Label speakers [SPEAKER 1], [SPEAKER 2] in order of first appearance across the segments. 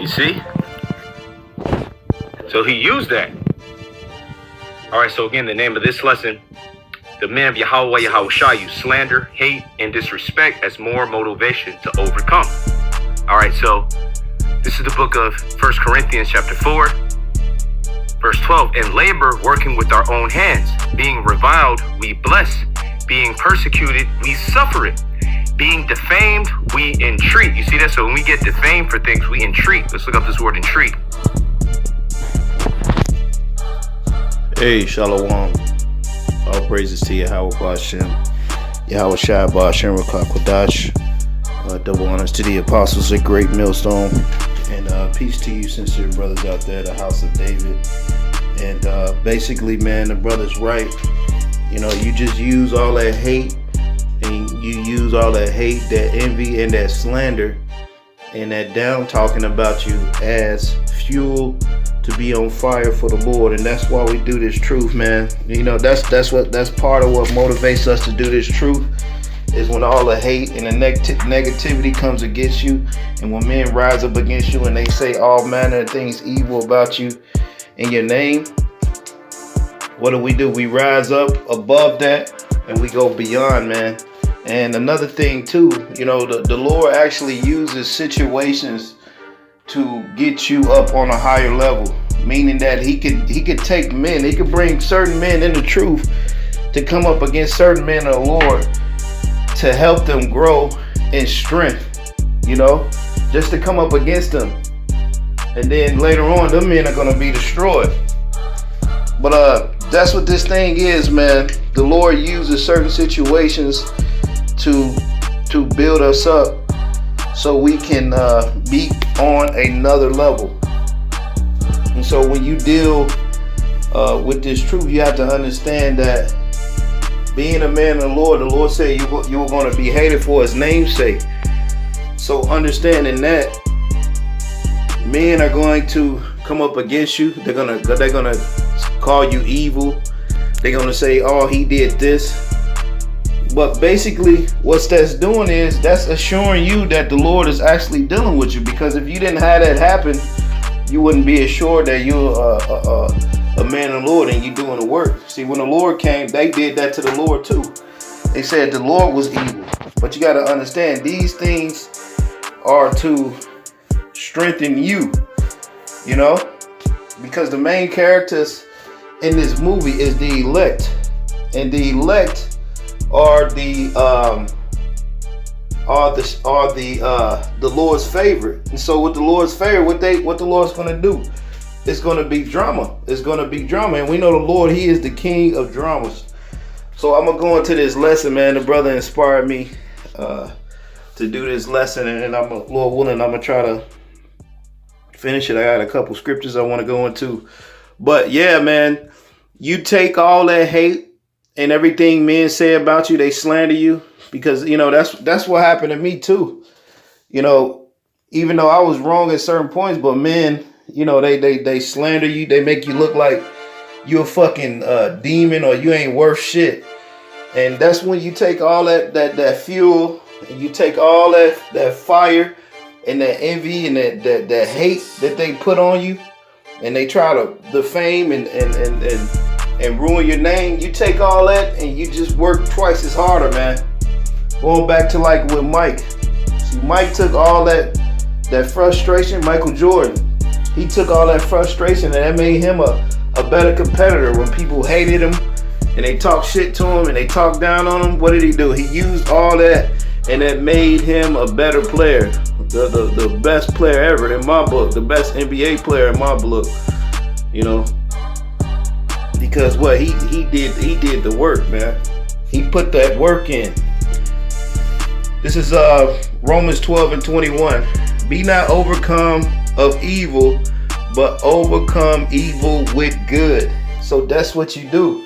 [SPEAKER 1] You see? So he used that. All right, so again, the name of this lesson, the men of Yahawah, Yahawashi use slander, hate, and disrespect as more motivation to overcome. All right, so this is the book of 1 Corinthians chapter 4, verse 12. And labor, working with our own hands. Being reviled, we bless. Being persecuted, we suffer it. Being defamed, we entreat. You see that? So when we get defamed for things, we entreat. Let's look up this word entreat.
[SPEAKER 2] Hey, Shalom. All praises to Yahawah Ba'Shem. Yahawashi Ba'Shem Rakakwadash. Double honors to the apostles at Great Millstone. And peace to you, sincere brothers out there, the house of David. And basically, man, the brother's right. You know, you just use all that hate. And you use all that hate, that envy, and that slander, and that down talking about you as fuel to be on fire for the Lord. And that's why we do this truth, man. You know, that's part of what motivates us to do this truth, is when all the hate and the negativity comes against you, and when men rise up against you and they say all manner of things evil about you in your name. What do? We rise up above that and we go beyond, man. And another thing too, you know, the Lord actually uses situations to get you up on a higher level, meaning that he could take men, he could bring certain men in the truth to come up against certain men of the Lord to help them grow in strength, you know, just to come up against them. And then later on, them men are going to be destroyed. But that's what this thing is, man. The Lord uses certain situations to build us up so we can be on another level. And so when you deal with this truth, you have to understand that being a man of the Lord said you were going to be hated for his name's sake. So understanding that, men are going to come up against you. They're gonna call you evil. They're gonna say, oh, he did this. But basically, what that's doing is that's assuring you that the Lord is actually dealing with you. Because if you didn't have that happen, you wouldn't be assured that you're a man of the Lord and you're doing the work. See, when the Lord came, they did that to the Lord too. They said the Lord was evil. But you got to understand, these things are to strengthen you, you know, because the main characters in this movie is the elect, and the elect are the Lord's favorite. And so with the Lord's favorite, what the Lord's going to do, it's going to be drama. It's going to be drama, and we know the Lord, he is the king of dramas. So I'm gonna go into this lesson, man. The brother inspired me to do this lesson, and Lord willing, I'm gonna try to finish it. I got a couple scriptures I want to go into, but yeah, man, you take all that hate and everything men say about you, they slander you, because you know that's what happened to me too. You know, even though I was wrong at certain points, but men, you know, they slander you, they make you look like you're a fucking demon or you ain't worth shit. And that's when you take all that fuel, and you take all that fire and that envy and that hate that they put on you, and they try to defame and ruin your name. You take all that and you just work twice as harder, man. Going back to like with Mike. See, Mike took all that frustration. Michael Jordan, he took all that frustration, and that made him a better competitor. When people hated him and they talked shit to him and they talked down on him, what did he do? He used all that, and that made him a better player. The best player ever in my book. The best NBA player in my book. You know, because what he did the work, man. He put that work in. This is Romans 12:21. Be not overcome of evil, but overcome evil with good. So that's what you do.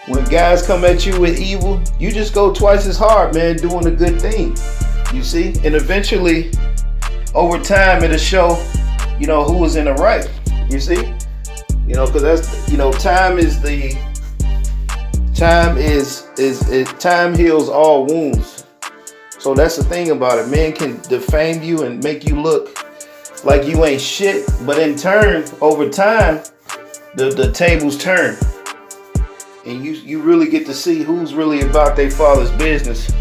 [SPEAKER 2] When guys come at you with evil, you just go twice as hard, man, doing a good thing. You see? And eventually, over time, it'll show, you know, who was in the right. You see? You know, because that's, you know, time heals all wounds. So that's the thing about it. Men can defame you and make you look like you ain't shit. But in turn, over time, the tables turn. And you really get to see who's really about their father's business.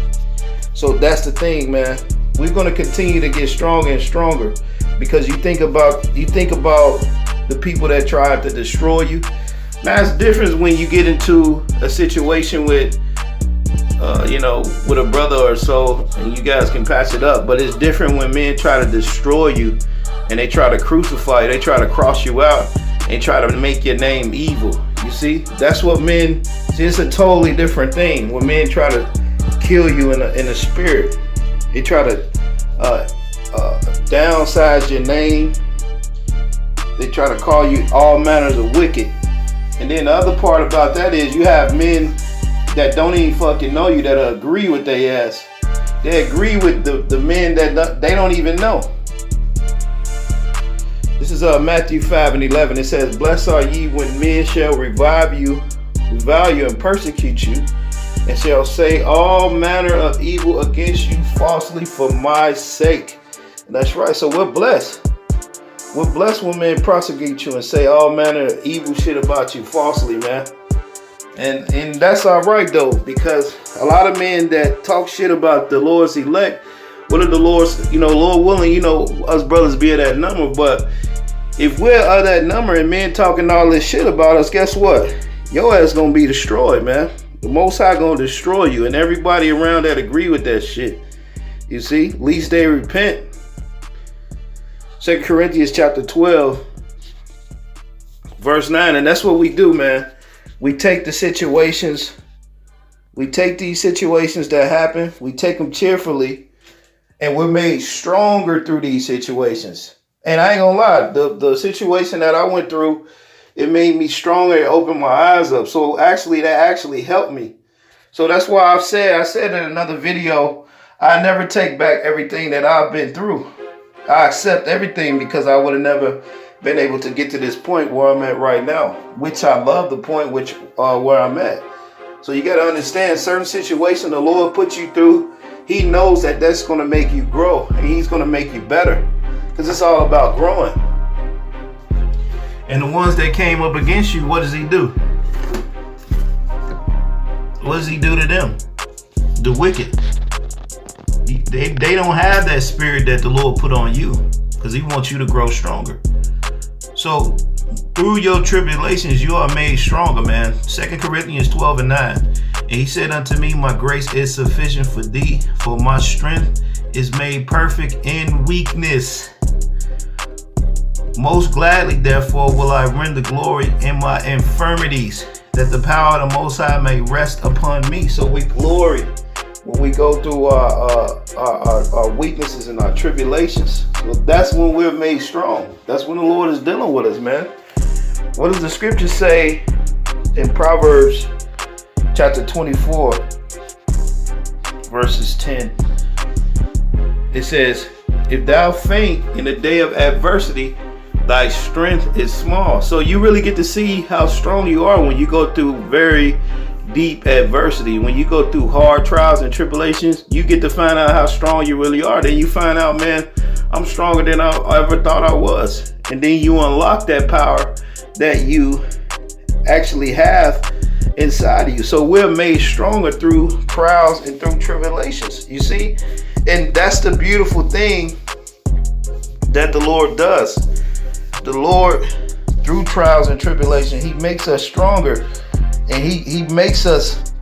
[SPEAKER 2] So that's the thing, man. We're gonna continue to get stronger and stronger, because you think about the people that tried to destroy you. Now it's different when you get into a situation with with a brother or so, and you guys can patch it up. But it's different when men try to destroy you, and they try to crucify you, they try to cross you out, and try to make your name evil. You see, that's what men. See, it's a totally different thing when men try to kill you in the spirit. They try to downsize your name. They try to call you all manners of wicked. And then the other part about that is you have men that don't even fucking know you, that agree with their ass. They agree with the men that they don't even know. This is Matthew 5:11. It says, "Blessed are ye when men shall revile you, and persecute you, and shall say all manner of evil against you falsely for my sake." And that's right. So we're blessed. We're blessed when men prosecute you and say all manner of evil shit about you falsely, man. And that's all right though, because a lot of men that talk shit about the Lord's elect, what are the Lord's, Lord willing, us brothers be at that number. But if we're at that number and men talking all this shit about us, guess what? Your ass gonna be destroyed, man. The Most High gonna destroy you, and everybody around that agree with that shit. You see, least they repent. 2 Corinthians chapter 12, verse 9, and that's what we do, man. We take these situations that happen, we take them cheerfully, and we're made stronger through these situations. And I ain't gonna lie, the situation that I went through, it made me stronger. It opened my eyes up. So that actually helped me. So that's why I said in another video, I never take back everything that I've been through. I accept everything, because I would have never been able to get to this point where I'm at right now, which I love the point where I'm at. So you got to understand, certain situations the Lord puts you through, He knows that that's going to make you grow, and He's going to make you better, because it's all about growing. And the ones that came up against you, what does He do? What does He do to them? The wicked. They don't have that spirit that the Lord put on you, because He wants you to grow stronger. So through your tribulations, you are made stronger, man. 2 Corinthians 12:9. And He said unto me, my grace is sufficient for thee, for my strength is made perfect in weakness. Most gladly, therefore, will I render glory in my infirmities, that the power of the Most High may rest upon me. So we glory when we go through our weaknesses and our tribulations. So that's when we're made strong. That's when the Lord is dealing with us, man. What does the scripture say in Proverbs chapter 24, verses 10? It says, if thou faint in the day of adversity, thy strength is small. So you really get to see how strong you are when you go through very deep adversity. When you go through hard trials and tribulations, you get to find out how strong you really are. Then you find out, man, I'm stronger than I ever thought I was. And then you unlock that power that you actually have inside of you. So we're made stronger through trials and through tribulations, you see? And that's the beautiful thing that the Lord does. The Lord, through trials and tribulation, He makes us stronger, and he makes us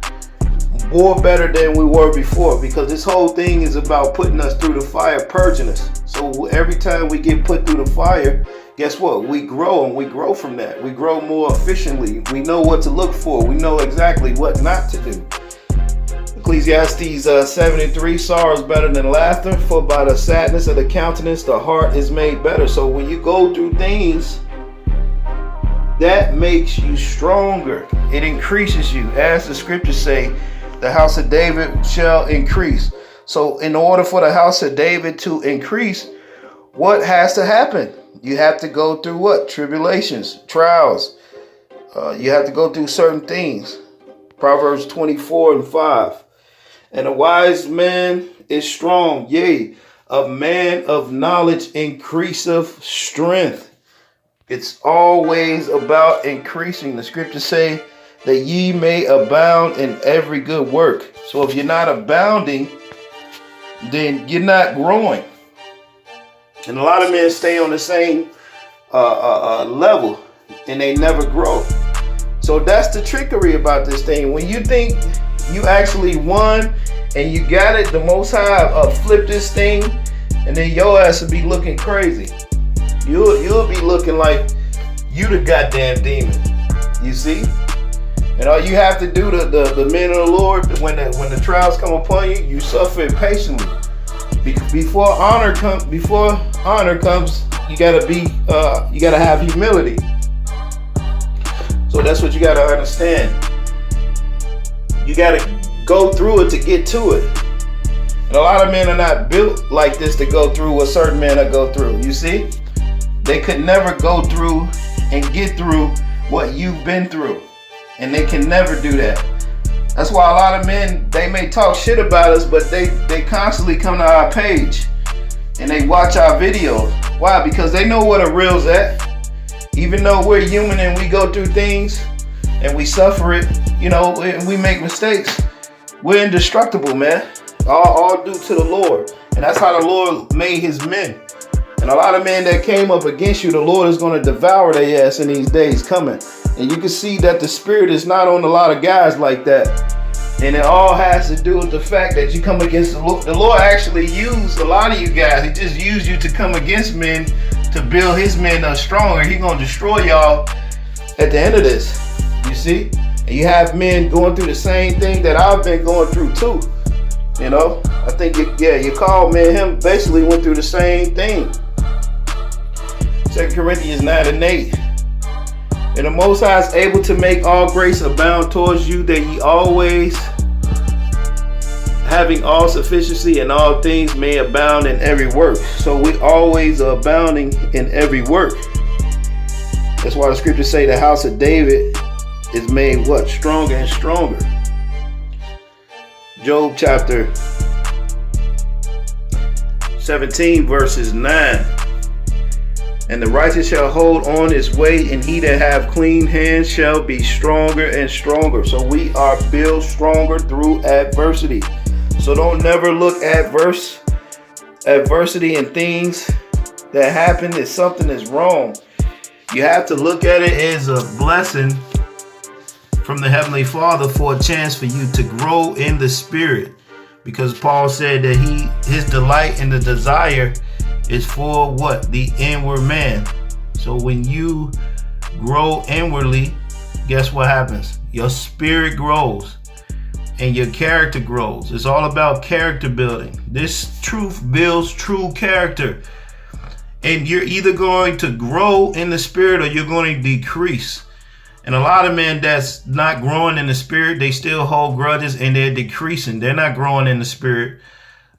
[SPEAKER 2] more better than we were before, because this whole thing is about putting us through the fire, purging us. So every time we get put through the fire, guess what? We grow, and we grow from that. We grow more efficiently. We know what to look for. We know exactly what not to do. Ecclesiastes 7:3, sorrow is better than laughter, for by the sadness of the countenance the heart is made better. So when you go through things, that makes you stronger. It increases you. As the scriptures say, the house of David shall increase. So in order for the house of David to increase, what has to happen? You have to go through what? Tribulations, trials. You have to go through certain things. Proverbs 24:5. And a wise man is strong, yea, a man of knowledge increaseth strength. It's always about increasing. The scriptures say that ye may abound in every good work. So if you're not abounding, then you're not growing. And a lot of men stay on the same level and they never grow. So that's the trickery about this thing. When you think you actually won and you got it, the Most High flip this thing, and then your ass will be looking crazy. You'll be looking like you the goddamn demon. You see? And all you have to do, the men of the Lord, when the trials come upon you, you suffer it patiently. Before honor comes, you gotta have humility. So that's what you gotta understand. You gotta go through it to get to it. And a lot of men are not built like this to go through what certain men go through. You see? They could never go through and get through what you've been through. And they can never do that. That's why a lot of men, they may talk shit about us, but they constantly come to our page and they watch our videos. Why? Because they know what a real's at. Even though we're human and we go through things and we suffer it, and we make mistakes, we're indestructible, man. All due to the Lord. And that's how the Lord made his men. And a lot of men that came up against you, the Lord is going to devour their ass in these days coming. And you can see that the spirit is not on a lot of guys like that. And it all has to do with the fact that you come against the Lord. The Lord actually used a lot of you guys. He just used you to come against men to build his men up stronger. He's going to destroy y'all at the end of this. You see? And you have men going through the same thing that I've been going through too. I think, you called man, him basically went through the same thing. 2 Corinthians 9:8. And the Most High is able to make all grace abound towards you, that ye always, having all sufficiency in all things, may abound in every work. So we always are abounding in every work. That's why the scriptures say the house of David is made what? Stronger and stronger. Job chapter 17 verses 9. And the righteous shall hold on his way, and he that have clean hands shall be stronger and stronger. So we are built stronger through adversity. So don't never look at adversity and things that happen as something that's wrong. You have to look at it as a blessing from the Heavenly Father for a chance for you to grow in the Spirit. Because Paul said that his delight and the desire is for what? The inward man. So when you grow inwardly, guess what happens? Your spirit grows and your character grows. It's all about character building. This truth builds true character. And you're either going to grow in the spirit or you're going to decrease. And a lot of men that's not growing in the spirit, they still hold grudges and they're decreasing. They're not growing in the spirit.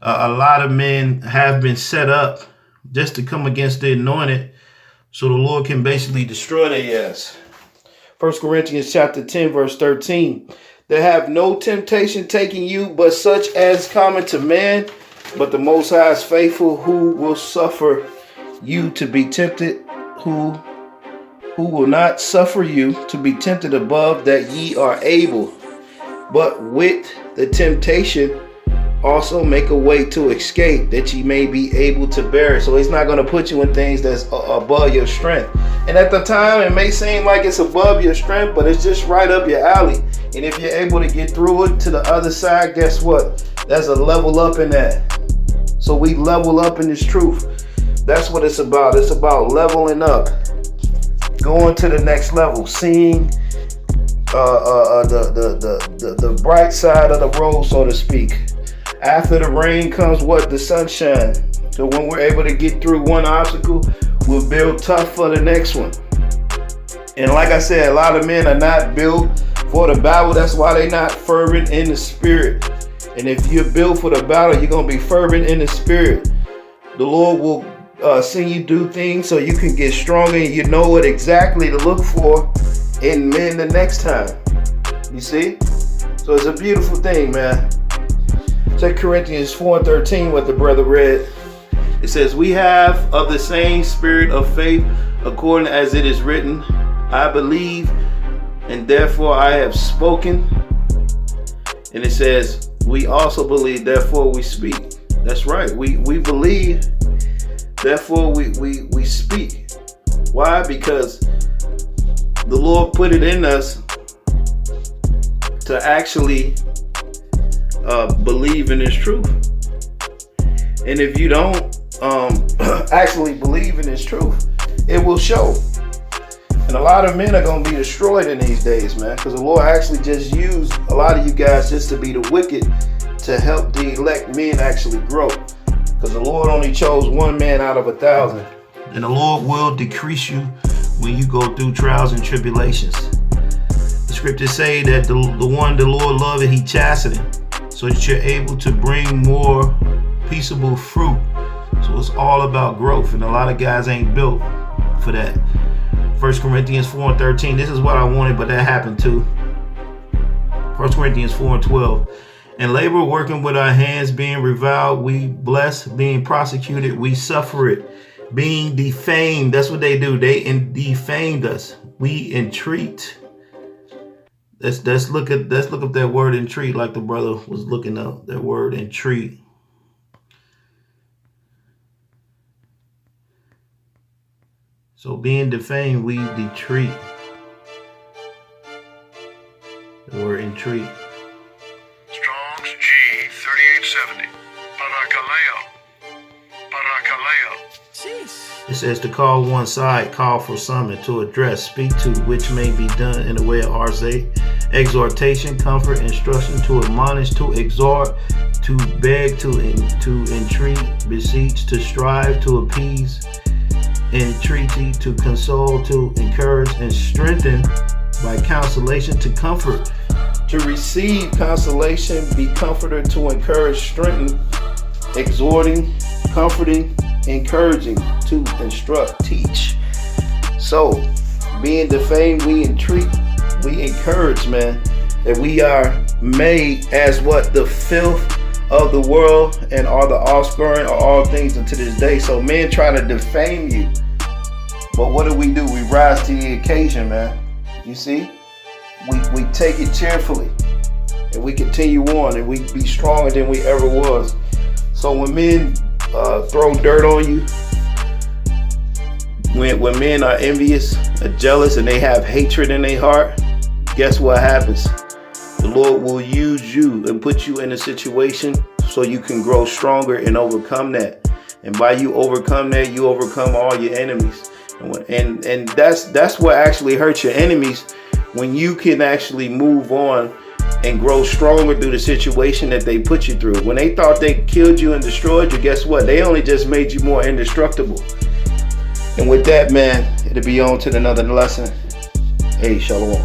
[SPEAKER 2] A lot of men have been set up just to come against the anointed so the Lord can basically destroy their ass. 1 Corinthians chapter 10 verse 13. There have no temptation taking you but such as common to man, but the Most High is faithful, who will suffer you to be tempted, who will not suffer you to be tempted above that ye are able, but with the temptation also make a way to escape, that ye may be able to bear it. So he's not going to put you in things that's above your strength. And at the time, it may seem like it's above your strength, but it's just right up your alley. And if you're able to get through it to the other side, guess what? That's a level up in that. So we level up in this truth. That's what it's about. It's about leveling up, going to the next level, seeing the bright side of the road, so to speak. After the rain comes what? The sunshine. So when we're able to get through one obstacle, we'll build tough for the next one. And like I said, a lot of men are not built for the battle. That's why they're not fervent in the spirit. And if you're built for the battle, you're going to be fervent in the spirit. The Lord will see you do things so you can get stronger and you know what exactly to look for in men the next time. You see? So it's a beautiful thing, man. 2 Corinthians 4:13, what the brother read. It says, we have of the same spirit of faith, according as it is written, I believe, and therefore I have spoken. And it says, we also believe, therefore we speak. That's right. We believe, therefore we speak. Why? Because the Lord put it in us to actually believe in His truth. And if you don't actually believe in His truth, it will show. And a lot of men are going to be destroyed in these days, man, because the Lord actually just used a lot of you guys just to be the wicked to help the elect men actually grow. Because the Lord only chose one man out of 1,000. And the Lord will decrease you when you go through trials and tribulations. The scriptures say that the one the Lord loveth, He chasteneth, so that you're able to bring more peaceable fruit. So it's all about growth, and a lot of guys ain't built for that. 1 Corinthians 4:13. This is what I wanted, but that happened too. 1 Corinthians 4:12. And labor working with our hands, being reviled, we bless, being prosecuted, we suffer it, being defamed. That's what they do. They defamed us. We entreat. Let's look up that word entreat, like the brother was looking up that word entreat. So being defamed, we detreat. The word entreat.
[SPEAKER 3] Strong's G 3870. Parakaleo.
[SPEAKER 2] It says to call one side, call for summon, to address, speak to, which may be done in the way of exhortation, comfort, instruction, to admonish, to exhort, to beg, to entreat, beseech, to strive, to appease, entreaty, to console, to encourage and strengthen, by consolation, to comfort, to receive consolation, be comforted, to encourage, strengthen, exhorting, comforting, encouraging, to instruct, teach. So being defamed, we entreat, we encourage, man, that we are made as what? The filth of the world, and are the offspring of all things unto this day. So men try to defame you, but what do? We rise to the occasion, man. You see, we take it cheerfully, and we continue on, and we be stronger than we ever was. So when men throw dirt on you, when men are envious, are jealous, and they have hatred in their heart, guess what happens? The Lord will use you and put you in a situation so you can grow stronger and overcome that. And by you overcome that, you overcome all your enemies. And that's what actually hurts your enemies, when you can actually move on and grow stronger through the situation that they put you through. When they thought they killed you and destroyed you, guess what? They only just made you more indestructible. And with that, man, it'll be on to another lesson. Hey, shalom.